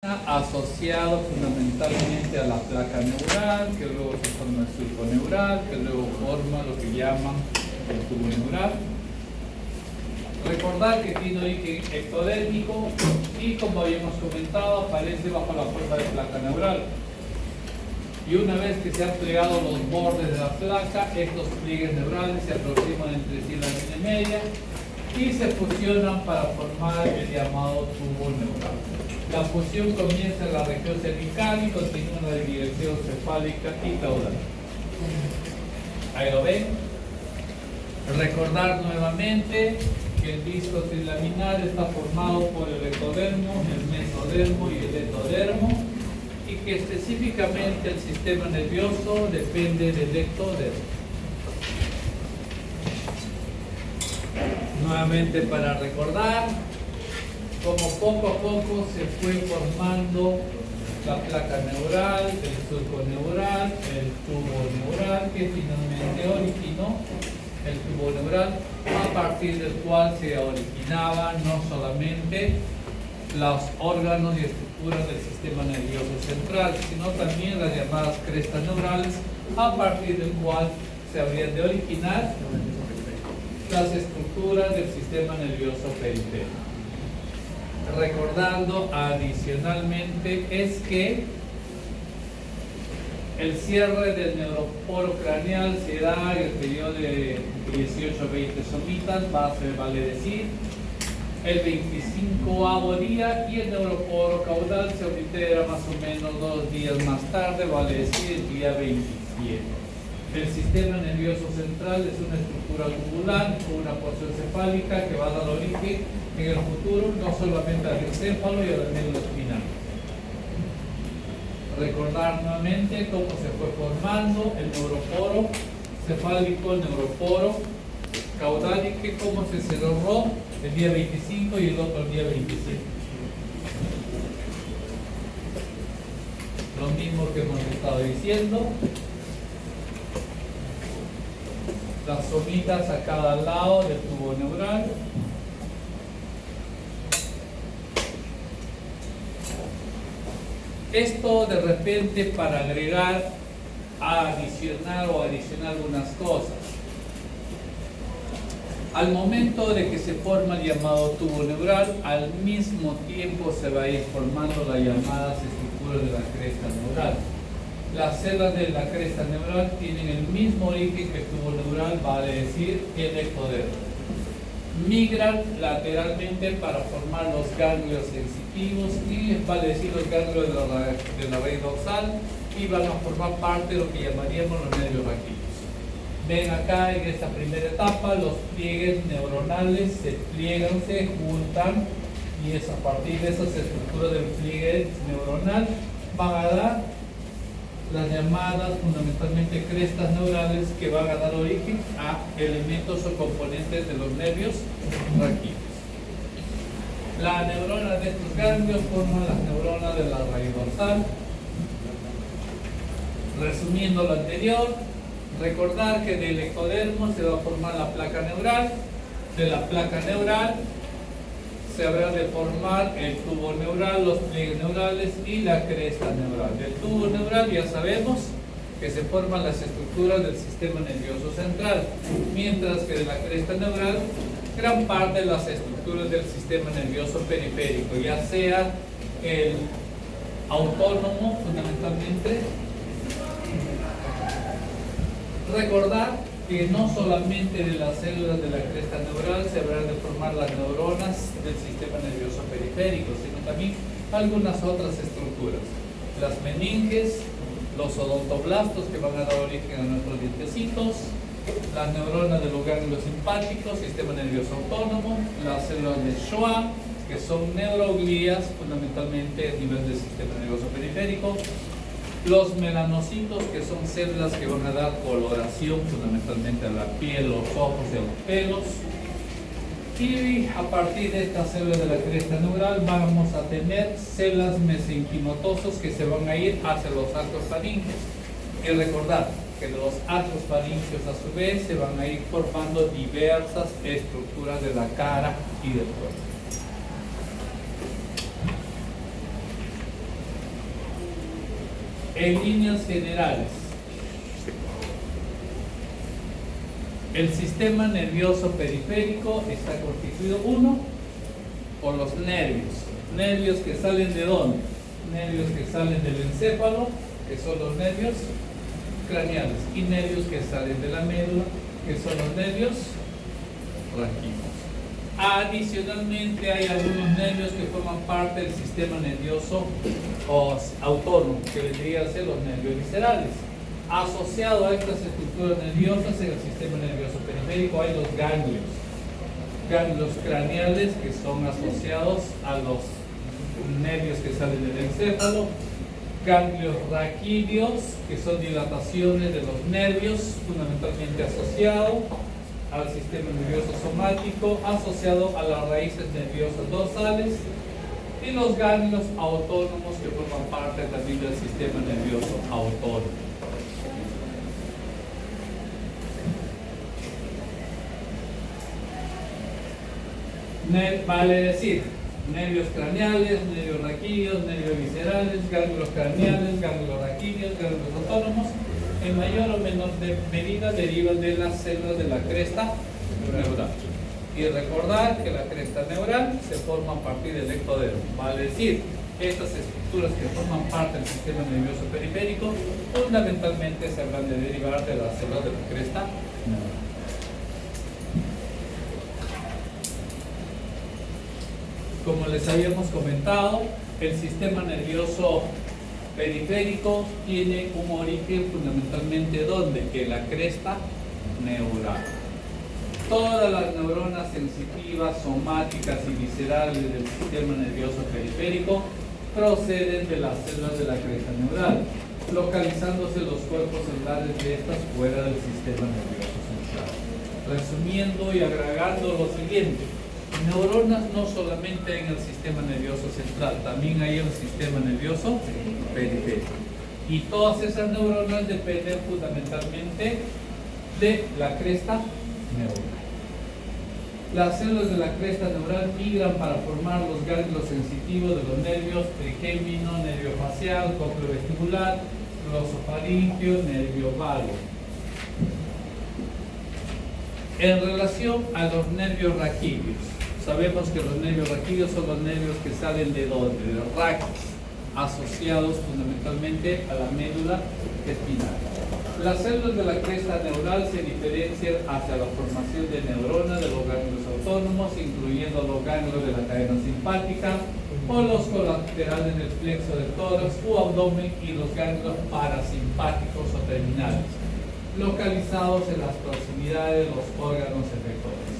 asociado fundamentalmente a la placa neural, que luego se forma el surco neural, que luego forma lo que llaman el tubo neural. Recordar que tiene origen ectodérmico y, como habíamos comentado, aparece bajo la forma de placa neural. Y una vez que se han plegado los bordes de la placa, estos pliegues neurales se aproximan entre sí en la línea media y se fusionan para formar el llamado tubo neural. La fusión comienza en la región cervical y continúa en la dirección cefálica y caudal. Ahí lo ven. Recordar nuevamente que el disco trilaminar está formado por el ectodermo, el mesodermo y el endodermo, y que específicamente el sistema nervioso depende del ectodermo. Nuevamente, para recordar como poco a poco se fue formando la placa neural, el surco neural, el tubo neural, que finalmente originó el tubo neural, a partir del cual se originaban no solamente los órganos y estructuras del sistema nervioso central, sino también las llamadas crestas neurales, a partir del cual se habrían de originar las estructuras del sistema nervioso periférico. Recordando adicionalmente es que el cierre del neuroporo craneal se da en el periodo de 18 a 20 somitas, vale decir el 25º día, y el neuroporo caudal se oblitera más o menos 2 días más tarde, vale decir el día 27. El sistema nervioso central es una estructura globular con una porción cefálica que va a dar origen en el futuro no solamente al encéfalo y al médula espinal. Recordar nuevamente cómo se fue formando el neuroporo cefálico, el neuroporo caudal, y que cómo se cerró el día 25 y el otro el día 27. Lo mismo que hemos estado diciendo. Las somitas a cada lado del tubo neural. Esto de repente para agregar, adicionar algunas cosas. Al momento de que se forma el llamado tubo neural, al mismo tiempo se va a ir formando las llamadas estructuras de la cresta neural. Las células de la cresta neural tienen el mismo origen que el tubo neural, vale decir el ectodermo. Migran lateralmente para formar los ganglios sensitivos y vale decir los ganglios de la raíz dorsal, y van a formar parte de lo que llamaríamos los nervios raquídeos. Ven acá en esta primera etapa los pliegues neuronales se pliegan, se juntan, y es a partir de esas estructuras del pliegue neuronal van a dar las llamadas fundamentalmente crestas neurales, que van a dar origen a elementos o componentes de los nervios raquídeos. La neurona de estos ganglios forman las neuronas de la raíz dorsal. Resumiendo lo anterior, recordar que del ectodermo se va a formar la placa neural. De la placa neural se habrá de formar el tubo neural, los pliegues neurales y la cresta neural. Del tubo neural ya sabemos que se forman las estructuras del sistema nervioso central, mientras que de la cresta neural gran parte de las estructuras del sistema nervioso periférico, ya sea el autónomo fundamentalmente. Recordar que no solamente de las células de la cresta neural se habrán de formar las neuronas del sistema nervioso periférico, sino también algunas otras estructuras. Las meninges, los odontoblastos que van a dar origen a nuestros dientecitos, las neuronas de los ganglios simpáticos, sistema nervioso autónomo, las células de Schwann, que son neuroglías fundamentalmente a nivel del sistema nervioso periférico, los melanocitos, que son células que van a dar coloración fundamentalmente a la piel, los ojos y a los pelos. Y a partir de estas células de la cresta neural vamos a tener células mesenquimatosos que se van a ir hacia los arcos faringes. Y recordar que los arcos faringeos a su vez se van a ir formando diversas estructuras de la cara y del cuerpo. En líneas generales, el sistema nervioso periférico está constituido, uno, por los nervios. ¿Nervios que salen de dónde? Nervios que salen del encéfalo, que son los nervios craneales, y nervios que salen de la médula, que son los nervios raquídeos. Adicionalmente hay algunos nervios que forman parte del sistema nervioso autónomo, que vendrían a ser los nervios viscerales. Asociado a estas estructuras nerviosas en el sistema nervioso periférico hay los ganglios. Ganglios craneales, que son asociados a los nervios que salen del encéfalo. Ganglios raquídeos, que son dilataciones de los nervios, fundamentalmente asociado al sistema nervioso somático, asociado a las raíces nerviosas dorsales, y los ganglios autónomos, que forman parte también del sistema nervioso autónomo. Vale decir, nervios craneales, nervios raquídeos, nervios viscerales, ganglios craneales, ganglios raquídeos, ganglios autónomos, en mayor o menor medida derivan de las células de la cresta neural. Y recordar que la cresta neural se forma a partir del ectodermo. Vale decir, estas estructuras que forman parte del sistema nervioso periférico fundamentalmente se habrán de derivar de las células de la cresta neural. Como les habíamos comentado, el sistema nervioso periférico tiene un origen fundamentalmente ¿dónde? En la cresta neural. Todas las neuronas sensitivas, somáticas y viscerales del sistema nervioso periférico proceden de las células de la cresta neural, localizándose los cuerpos celulares de estas fuera del sistema nervioso central. Resumiendo y agregando lo siguiente: neuronas no solamente en el sistema nervioso central, también hay en el sistema nervioso periférico. Y todas esas neuronas dependen fundamentalmente de la cresta neural. Las células de la cresta neural migran para formar los ganglios sensitivos de los nervios trigémino, nervio facial, cócleo vestibular, glosofaringeo, nervio vago. En relación a los nervios raquídeos, sabemos que los nervios raquídeos son los nervios que salen de ¿dónde? De los raquis, asociados fundamentalmente a la médula espinal. Las células de la cresta neural se diferencian hacia la formación de neuronas de los ganglios autónomos, incluyendo los ganglios de la cadena simpática o los colaterales del plexo del tórax u abdomen, y los ganglios parasimpáticos o terminales, localizados en las proximidades de los órganos efectores.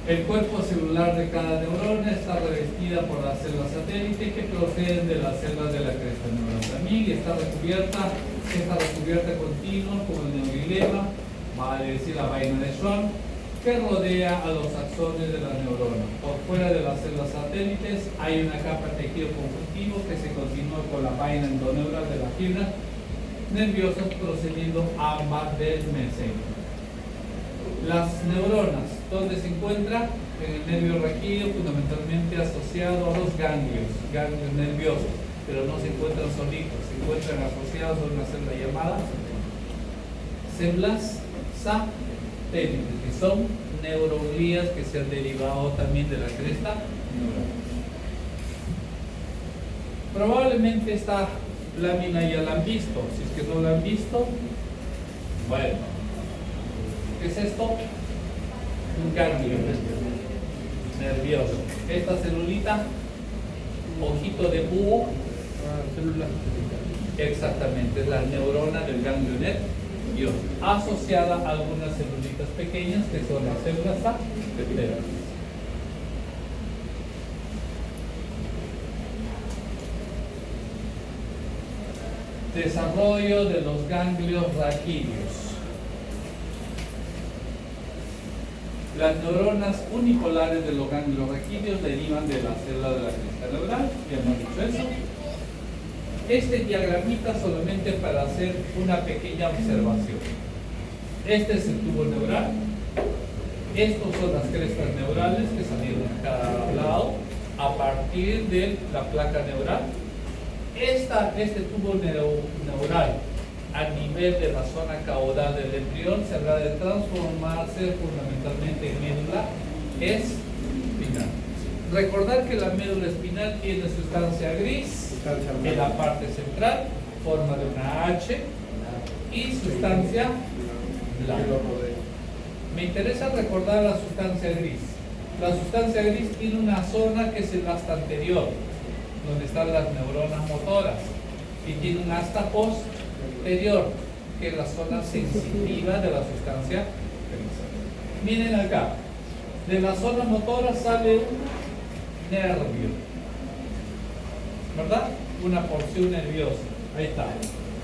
El cuerpo celular de cada neurona está revestida por las células satélite, que proceden de las células de la cresta neural también, y está recubierta continua con el neurilema, vale decir la vaina de Schwann, que rodea a los axones de la neurona. Por fuera de las células satélites hay una capa de tejido conjuntivo que se continúa con la vaina endoneural de la fibra nerviosa procediendo ambas del mesenquio. Las neuronas, ¿dónde se encuentra? En el nervio raquídeo, fundamentalmente asociado a los ganglios nerviosos, pero no se encuentran solitos, se encuentran asociados a una célula llamada células satélites, que son neuroglías que se han derivado también de la cresta neural. Probablemente esta lámina ya la han visto. Si es que no la han visto, bueno, ¿qué es esto? Un ganglio nervioso. Esta celulita, ojito de búho, célula, exactamente, es la neurona del ganglio nervioso, asociada a algunas celulitas pequeñas que son las células satélite. Desarrollo de los ganglios raquídeos. Las neuronas unipolares de los ganglios raquídeos derivan de la célula de la cresta neural, ya hemos dicho eso. Este diagramita solamente para hacer una pequeña observación. Este es el tubo neural. Estos son las crestas neurales que salieron a cada lado a partir de la placa neural. Este tubo neural a nivel de la zona caudal del embrión se habrá de transformarse fundamentalmente en médula espinal. Recordar que la médula espinal tiene sustancia gris en la parte central, forma de una H, y sustancia blanca. Me interesa recordar la sustancia gris. La sustancia gris tiene una zona que es el asta anterior, donde están las neuronas motoras, y tiene un asta posterior, que es la zona sensitiva de la sustancia gris. Miren acá, de la zona motora sale un nervio, ¿verdad? Una porción nerviosa, ahí está.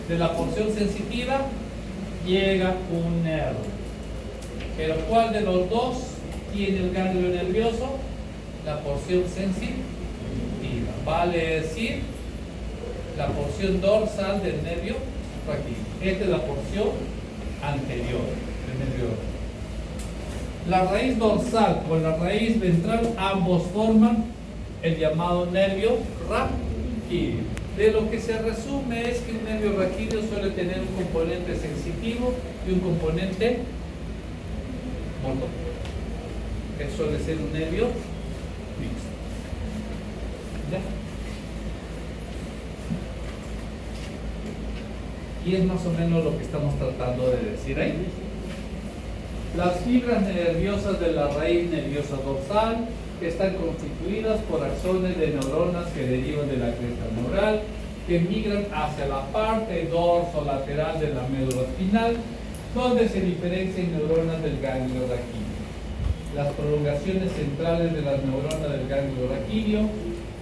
De la porción sensitiva llega un nervio. Pero ¿cuál de los dos tiene el ganglio nervioso? La porción sensitiva. Vale decir, la porción dorsal del nervio raquídeo. Esta es la porción anterior del nervio. La raíz dorsal con la raíz ventral ambos forman el llamado nervio raquídeo. De lo que se resume es que un nervio raquídeo suele tener un componente sensitivo y un componente motor. Que suele ser un nervio mixto. ¿Ya? Y es más o menos lo que estamos tratando de decir ahí. Las fibras nerviosas de la raíz nerviosa dorsal están constituidas por axones de neuronas que derivan de la cresta neural, que migran hacia la parte dorsolateral de la médula espinal, donde se diferencian neuronas del ganglio raquídeo. Las prolongaciones centrales de las neuronas del ganglio raquídeo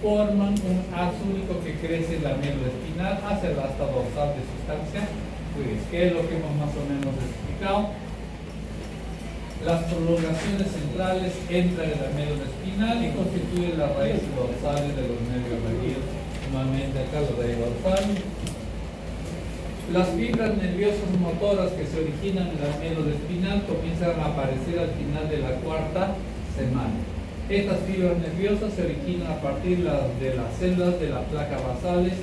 forman un haz único que crece en la médula espinal hacia el asta dorsal de sustancia gris, que es lo que hemos más o menos explicado. Las prolongaciones centrales entran en la médula espinal y constituyen las raíces dorsales de los nervios raquídeos. Nuevamente acá la raíz dorsal. Las fibras nerviosas motoras que se originan en la médula espinal comienzan a aparecer al final de la cuarta semana. Estas fibras nerviosas se originan a partir de las células de las placas basales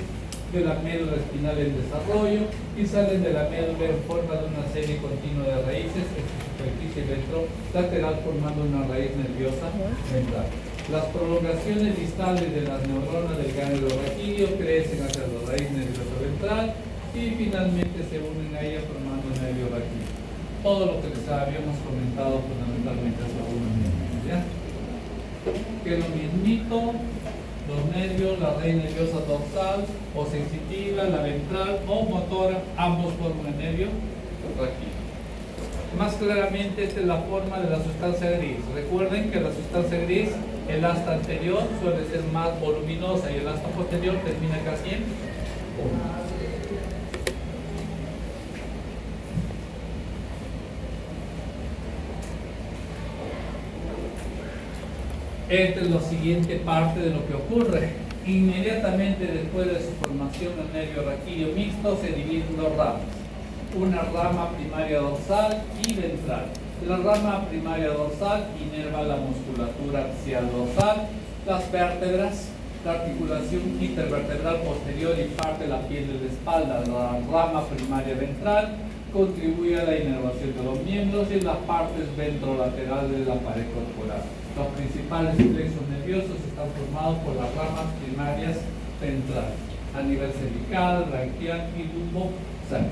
de la médula espinal en desarrollo y salen de la médula en forma de una serie continua de raíces en su superficie ventrolateral formando una raíz nerviosa ventral. Las prolongaciones distales de las neuronas del ganglio raquídeo crecen hacia la raíz nerviosa ventral y finalmente se unen a ella formando un nervio raquídeo. Todo lo que les habíamos comentado fundamentalmente hasta un momento, ¿ya? Que lo mismito, los nervios, la raíz nerviosa dorsal o sensitiva, la ventral o motora, ambos forman el nervio raquídeo. Más claramente, esta es la forma de la sustancia gris. Recuerden que la sustancia gris, el asta anterior suele ser más voluminosa y el asta posterior termina casi en punta. Esta es la siguiente parte de lo que ocurre. Inmediatamente después de su formación, el nervio raquídeo mixto se divide en dos ramas. Una rama primaria dorsal y ventral. La rama primaria dorsal inerva la musculatura axial dorsal, las vértebras, la articulación intervertebral posterior y parte de la piel de la espalda. La rama primaria ventral contribuye a la inervación de los miembros y las partes ventrolaterales de la pared corporal. Los principales plexos nerviosos están formados por las ramas primarias ventrales, a nivel cervical, branquial y lumbosal.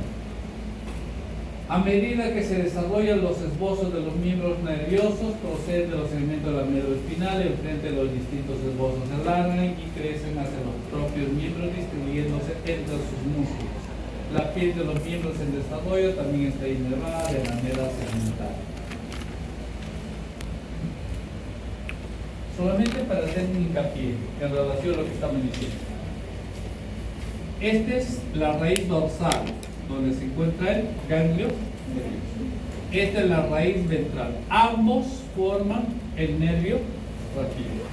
A medida que se desarrollan los esbozos de los miembros nerviosos, proceden de los segmentos de la médula espinal, enfrente de los distintos esbozos se alargan y crecen hacia los propios miembros, distribuyéndose entre sus músculos. La piel de los miembros en desarrollo también está inervada de manera segmental. Solamente para hacer un hincapié en relación a lo que estamos diciendo. Esta es la raíz dorsal, donde se encuentra el ganglio nervioso. Esta es la raíz ventral. Ambos forman el nervio raquídeo.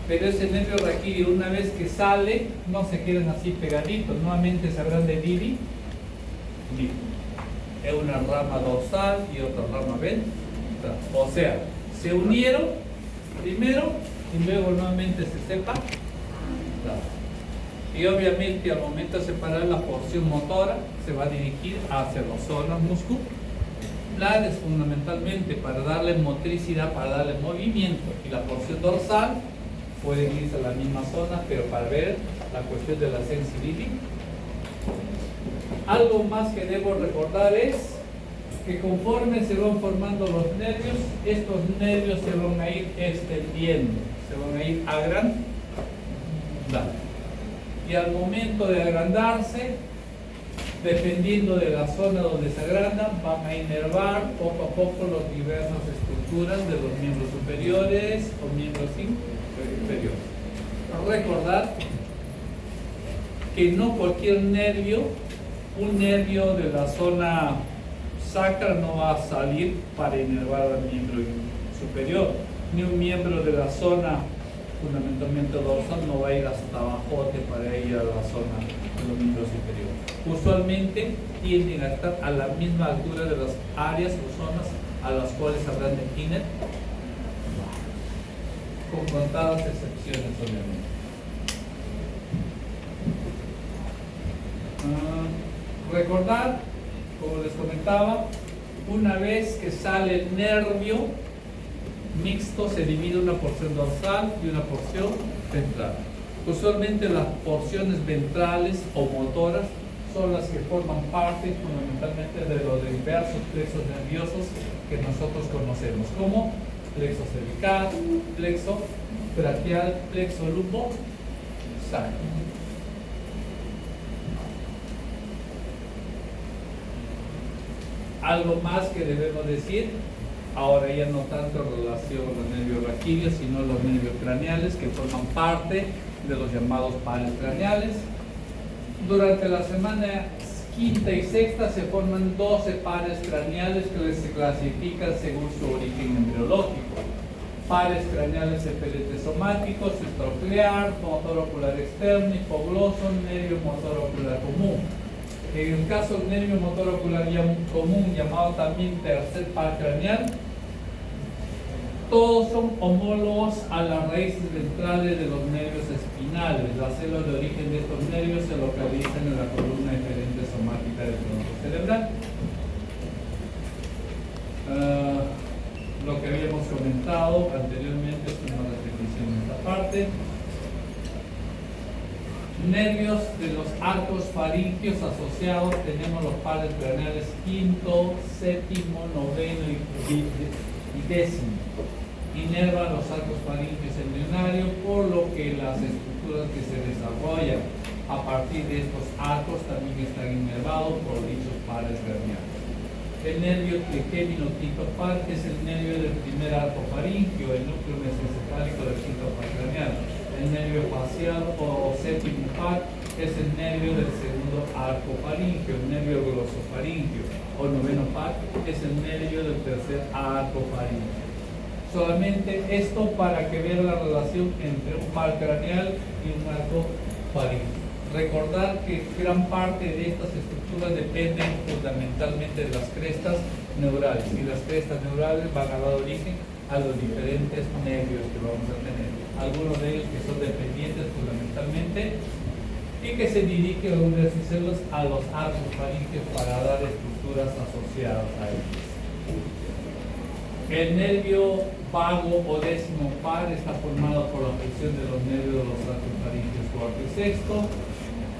Pero ese nervio raquídeo, una vez que sale, no se quedan así pegaditos. Nuevamente se habrán de dividir. Es una rama dorsal y otra rama ventral. O sea, se unieron primero y luego nuevamente se separan. Y obviamente al momento de separar la porción motora se va a dirigir hacia las zonas musculares fundamentalmente para darle motricidad, para darle movimiento, y la porción dorsal puede irse a la misma zona, pero para ver la cuestión de la sensibilidad. Algo más que debo recordar es que conforme se van formando los nervios, estos nervios se van a ir extendiendo, se van a ir agrandando. Y al momento de agrandarse, dependiendo de la zona donde se agrandan, van a inervar poco a poco las diversas estructuras de los miembros superiores o miembros inferiores. Recordar que no cualquier nervio, un nervio de la zona sacra no va a salir para inervar al miembro superior, ni un miembro de la zona fundamentalmente dorsal no va a ir hasta abajo para ir a la zona de los miembros inferiores. Usualmente tienden a estar a la misma altura de las áreas o zonas a las cuales habrán de inervar, con contadas excepciones obviamente. Recordar, como les comentaba, una vez que sale el nervio mixto se divide una porción dorsal y una porción ventral. Usualmente las porciones ventrales o motoras son las que forman parte fundamentalmente de los diversos plexos nerviosos que nosotros conocemos, como plexo cervical, plexo braquial, plexo lumbo-sacro. Algo más que debemos decir, ahora ya no tanto en relación a los nervios raquídeos, sino los nervios craneales que forman parte de los llamados pares craneales. Durante la semana quinta y sexta se forman 12 pares craneales que se clasifican según su origen embriológico. Pares craneales epeletosomáticos, estroclear, motor ocular externo, hipogloso, nervio motor ocular común. En el caso del nervio motor ocular común, llamado también tercer par craneal, todos son homólogos a las raíces ventrales de los nervios espinales. Las células de origen de estos nervios se localizan en la columna eferente somática del tronco cerebral. Lo que habíamos comentado anteriormente es una repetición de esta parte. Nervios de los arcos faringios asociados, tenemos los pares craneales quinto, séptimo, noveno y décimo. Inervan los arcos faringios embrionarios, por lo que las estructuras que se desarrollan a partir de estos arcos también están inervados por dichos pares craneales. El nervio trigémino quinto par es el nervio del primer arco faringio, el núcleo mesencefálico del quinto par craneal. El nervio facial o séptimo par es el nervio del segundo arco faringio. El nervio glosofaringio o noveno par es el nervio del tercer arco faringio. Solamente esto para que vean la relación entre un par craneal y un arco faringio. Recordar que gran parte de estas estructuras dependen fundamentalmente de las crestas neurales, y las crestas neurales van a dar origen a los diferentes nervios que vamos a tener. Algunos de ellos que son dependientes fundamentalmente y que se dirigen algunas de sus células a los arcos faringios para dar estructuras asociadas a ellos. El nervio vago o décimo par está formado por la fusión de los nervios de los arcos faringios cuarto y sexto.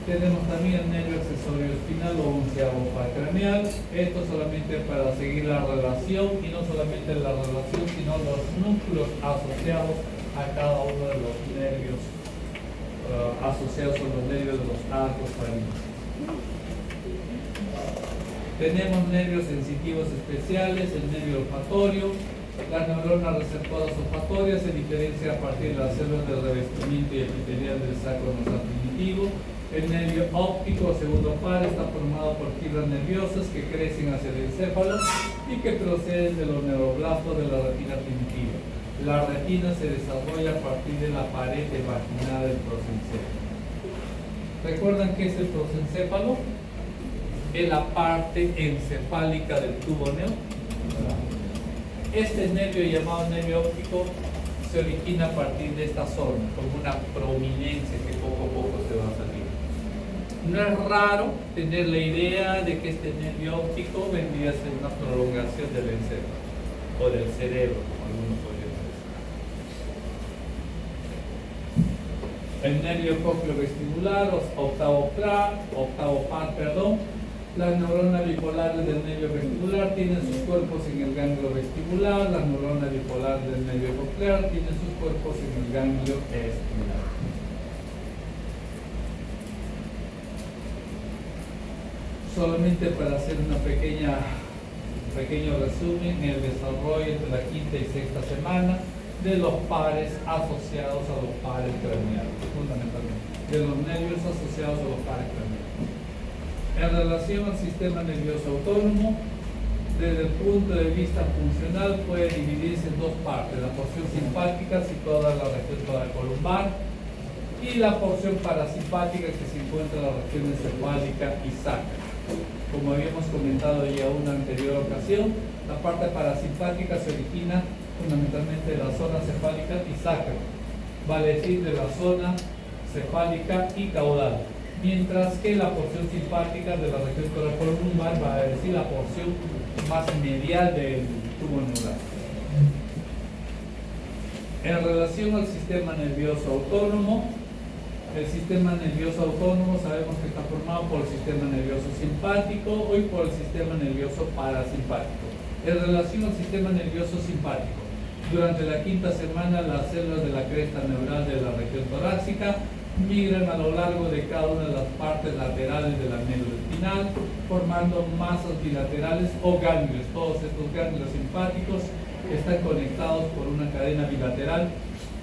Tenemos también el nervio accesorio espinal o onceavo par craneal. Esto solamente para seguir la relación, y no solamente la relación, sino los núcleos asociados a cada uno de los nervios asociados a los nervios de los arcos faringios. Tenemos nervios sensitivos especiales, el nervio olfatorio. Las neuronas receptoras olfatorias se diferencian a partir de las células del revestimiento y epitelial del sacro nasal primitivo. El nervio óptico, segundo par, está formado por fibras nerviosas que crecen hacia el encéfalo y que proceden de los neuroblastos de la retina primitiva. La retina se desarrolla a partir de la pared vaginal del prosencéfalo. ¿Recuerdan qué es el prosencéfalo? Es la parte encefálica del tubo neural. Este nervio llamado nervio óptico se origina a partir de esta zona, con una prominencia que poco a poco se va a salir. No es raro tener la idea de que este nervio óptico vendría a ser una prolongación del encéfalo o del cerebro, como algunos podrían decir. El nervio cócleo-vestibular, octavo par, las neuronas bipolares del nervio vestibular tienen sus cuerpos en el ganglio vestibular, las neuronas bipolares del nervio coclear tienen sus cuerpos en el ganglio estibular. Solamente para hacer un pequeño resumen, en el desarrollo entre la quinta y sexta semana de los pares asociados a los pares craneales, fundamentalmente, de los nervios asociados a los pares craneales. En relación al sistema nervioso autónomo, desde el punto de vista funcional puede dividirse en dos partes, la porción simpática situada en la región toracolumbar y la porción parasimpática que se encuentra en la región encefálica y sacra. Como habíamos comentado ya en una anterior ocasión, la parte parasimpática se origina fundamentalmente de la zona cefálica y sacra, vale decir de la zona cefálica y caudal, mientras que la porción simpática de la región toracolumbar va a decir la porción más medial del tubo neural. En relación al sistema nervioso autónomo, el sistema nervioso autónomo sabemos que está formado por el sistema nervioso simpático y por el sistema nervioso parasimpático. En relación al sistema nervioso simpático, durante la quinta semana las células de la cresta neural de la región torácica migran a lo largo de cada una de las partes laterales de la médula espinal, formando masas bilaterales o ganglios. Todos estos ganglios simpáticos están conectados por una cadena bilateral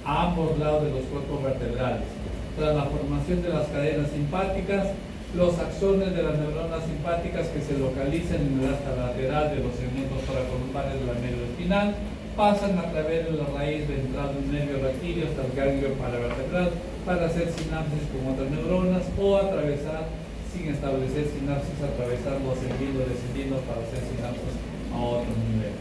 a ambos lados de los cuerpos vertebrales. Tras la formación de las cadenas simpáticas, los axones de las neuronas simpáticas que se localizan en el asta lateral de los segmentos toracolumbares de la médula espinal pasan a través de la raíz ventral de un nervio raquídeo hasta el ganglio paravertebral para hacer sinapsis con otras neuronas o atravesar, sin establecer sinapsis, atravesando, ascendiendo, descendiendo para hacer sinapsis a otros niveles.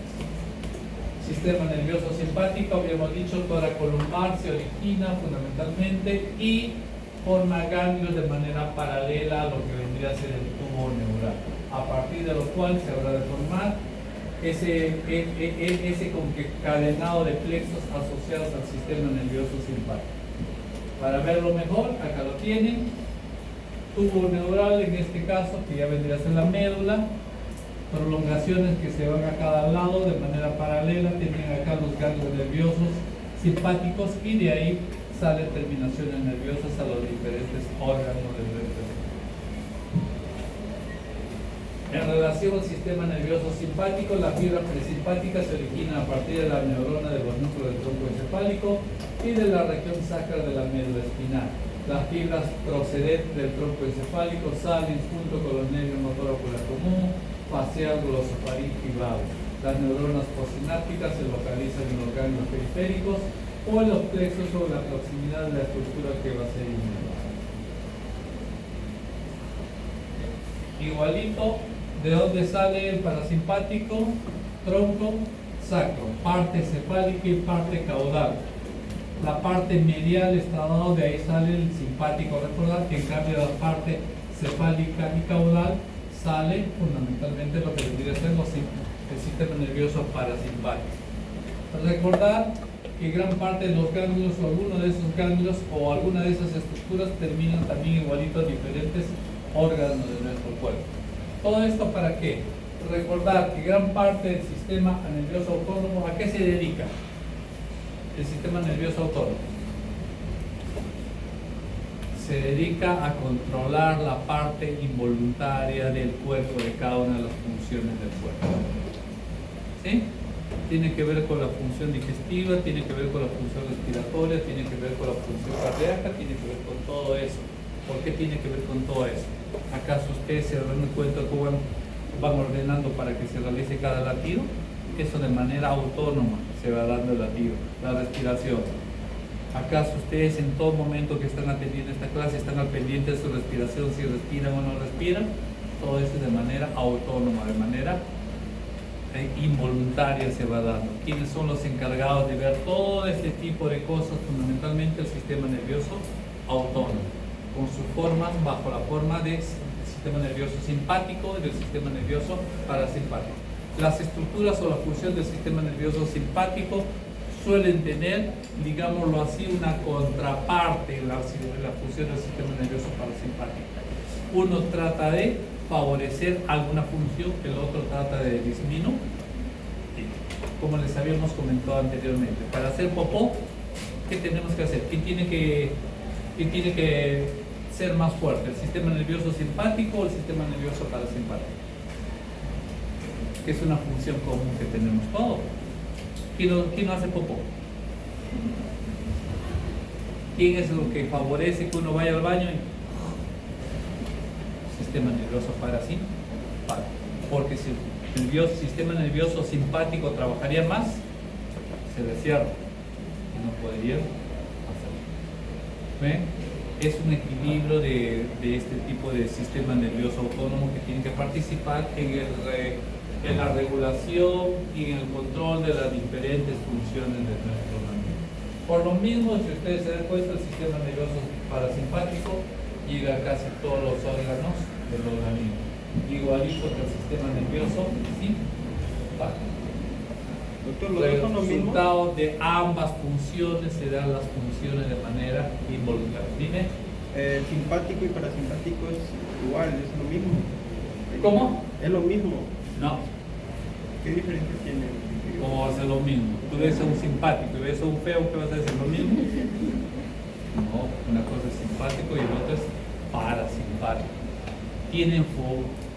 Sistema nervioso simpático, habíamos dicho, toracolumbar se origina fundamentalmente y forma ganglios de manera paralela a lo que vendría a ser el tubo neural, a partir de lo cual se habrá de formar ese concadenado de plexos asociados al sistema nervioso simpático. Para verlo mejor, acá lo tienen, tubo neural en este caso, que ya vendría a ser la médula, prolongaciones que se van a cada lado de manera paralela, tienen acá los ganglios nerviosos simpáticos y de ahí salen terminaciones nerviosas a los diferentes órganos del cerebro. En relación al sistema nervioso simpático, la fibra presimpática se origina a partir de la neurona de los núcleos del tronco encefálico y de la región sacra de la médula espinal. Las fibras procedentes del tronco encefálico salen junto con los nervios motor ocular común, facial, glosofaríngeo y vago. Las neuronas postsinápticas se localizan en los ganglios periféricos o en los plexos sobre la proximidad de la estructura que va a ser innervada. Igualito, ¿de dónde sale el parasimpático? Tronco sacro, parte cefálica y parte caudal. La parte medial está dado, de ahí sale el simpático. Recordar que en cambio la parte cefálica y caudal sale fundamentalmente lo que vendría a ser el sistema nervioso parasimpático. Recordar que gran parte de los ganglios o alguno de esos ganglios o alguna de esas estructuras terminan también igualito en diferentes órganos de nuestro cuerpo. ¿Todo esto para qué? Recordar que gran parte del sistema nervioso autónomo, ¿a qué se dedica? El sistema nervioso autónomo se dedica a controlar la parte involuntaria del cuerpo, de cada una de las funciones del cuerpo. ¿Sí? Tiene que ver con la función digestiva, tiene que ver con la función respiratoria, tiene que ver con la función cardíaca, tiene que ver con todo eso. ¿Por qué tiene que ver con todo eso? ¿Acaso ustedes se dan cuenta cómo van ordenando para que se realice cada latido? Eso de manera autónoma se va dando el latido, la respiración. ¿Acaso ustedes en todo momento que están atendiendo esta clase están al pendiente de su respiración, si respiran o no respiran? Todo eso de manera autónoma, de manera involuntaria se va dando. ¿Quiénes son los encargados de ver todo este tipo de cosas? Fundamentalmente el sistema nervioso autónomo. con sus formas bajo la forma del sistema nervioso simpático y del sistema nervioso parasimpático. Las estructuras o la función del sistema nervioso simpático suelen tener, digámoslo así, una contraparte en la función del sistema nervioso parasimpático. Uno trata de favorecer alguna función, el otro trata de disminuir, como les habíamos comentado anteriormente. Para hacer popó, ¿qué tenemos que hacer? ¿Quién tiene que ser más fuerte? ¿El sistema nervioso simpático o el sistema nervioso parasimpático? Que es una función común que tenemos todos. ¿Quién no hace popó? ¿Quién es lo que favorece que uno vaya al baño? Sistema nervioso parasimpático. Porque si el sistema nervioso simpático trabajaría más, se le cierra y no podría hacerlo. ¿Ven? Es un equilibrio de este tipo de sistema nervioso autónomo que tiene que participar en la regulación y en el control de las diferentes funciones de nuestro organismo. Por lo mismo, si ustedes se dan cuenta, el sistema nervioso parasimpático llega a casi todos los órganos del organismo, igualito que el sistema nervioso simpático. Doctor, ¿los dos son lo mismo? Resultado de ambas funciones se dan las funciones de manera involuntaria. Dime. Simpático y parasimpático es igual, es lo mismo. ¿Cómo? Es lo mismo. No. ¿Qué diferencia tiene? ¿Cómo va a ser lo mismo? Tú ves a un simpático y ves a un feo, ¿qué vas a decir? ¿Lo mismo? No, una cosa es simpático y la otra es parasimpático. Tienen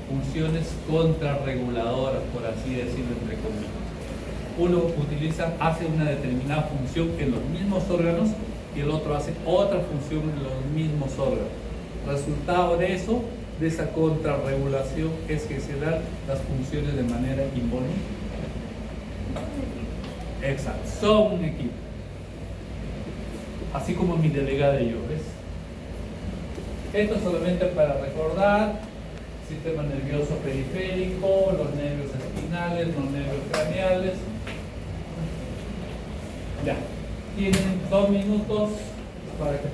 funciones contrarreguladoras, por así decirlo, entre comillas. Uno hace una determinada función en los mismos órganos y el otro hace otra función en los mismos órganos. Resultado de eso, de esa contrarregulación, es que se dan las funciones de manera involuntaria. Exacto, son un equipo. Así como mi delegada y yo, ¿ves? Esto solamente para recordar: sistema nervioso periférico, los nervios espinales, los nervios craneales. Ya, tienen 2 minutos para que